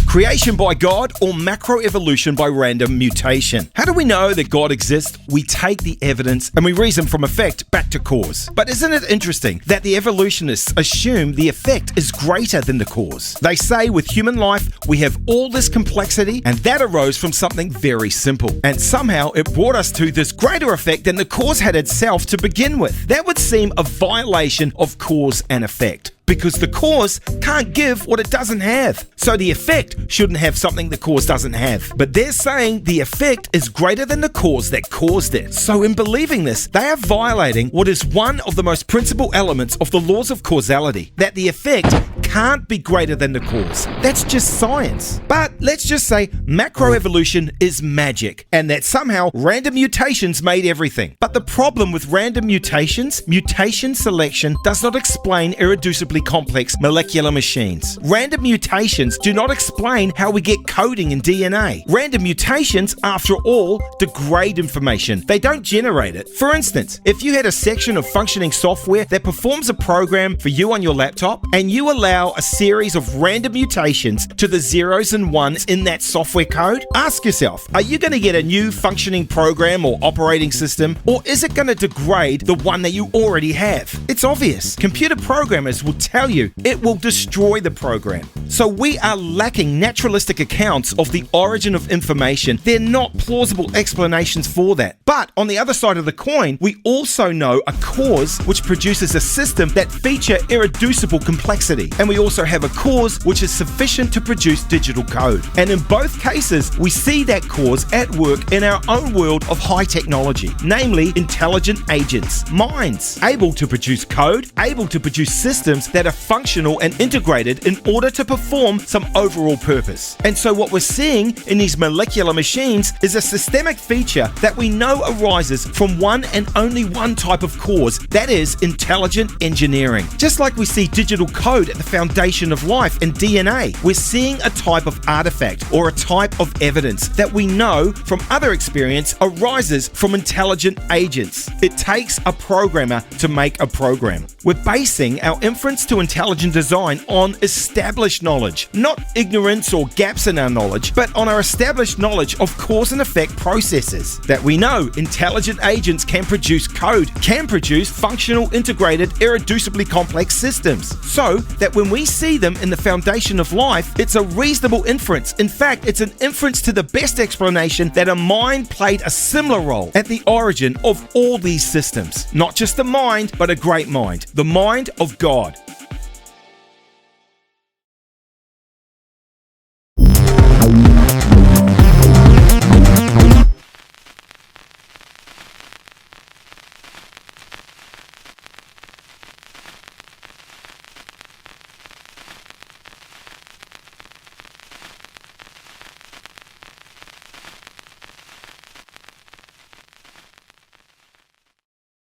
Creation by God or macroevolution by random mutation? How do we know that God exists? We take the evidence and we reason from effect back to cause. But isn't it interesting that the evolutionists assume the effect is greater than the cause? They say with human life, we have all this complexity and that arose from something very simple. And somehow it brought us to this greater effect than the cause had itself to begin with. That would seem a violation of cause and effect, because the cause can't give what it doesn't have. So the effect shouldn't have something the cause doesn't have. But they're saying the effect is greater than the cause that caused it. So in believing this, they are violating what is one of the most principal elements of the laws of causality, that the effect can't be greater than the cause. That's just science. But let's just say macroevolution is magic, and that somehow random mutations made everything. But the problem with random mutations, mutation selection does not explain irreducibly complex molecular machines. Random mutations do not explain how we get coding in DNA. Random mutations, after all, degrade information. They don't generate it. For instance, if you had a section of functioning software that performs a program for you on your laptop, and you allow a series of random mutations to the zeros and ones in that software code, ask yourself, are you going to get a new functioning program or operating system, or is it going to degrade the one that you already have? It's obvious. Computer programmers will tell you it will destroy the program. So we are lacking naturalistic accounts of the origin of information. They're not plausible explanations for that. But on the other side of the coin, we also know a cause which produces a system that feature irreducible complexity. And we also have a cause which is sufficient to produce digital code. And in both cases, we see that cause at work in our own world of high technology, namely intelligent agents, minds, able to produce code, able to produce systems that are functional and integrated in order to perform some overall purpose. And so what we're seeing in these molecular machines is a systemic feature that we know arises from one and only one type of cause, that is intelligent engineering. Just like we see digital code at the foundation of life in DNA, we're seeing a type of artifact or a type of evidence that we know from other experience arises from intelligent agents. It takes a programmer to make a program. We're basing our inference to intelligent design on established knowledge, not ignorance or gaps in our knowledge, but on our established knowledge of cause and effect processes. That we know intelligent agents can produce code, can produce functional, integrated, irreducibly complex systems. So that when we see them in the foundation of life, it's a reasonable inference. In fact, it's an inference to the best explanation that a mind played a similar role at the origin of all these systems. Not just a mind, but a great mind. The mind of God.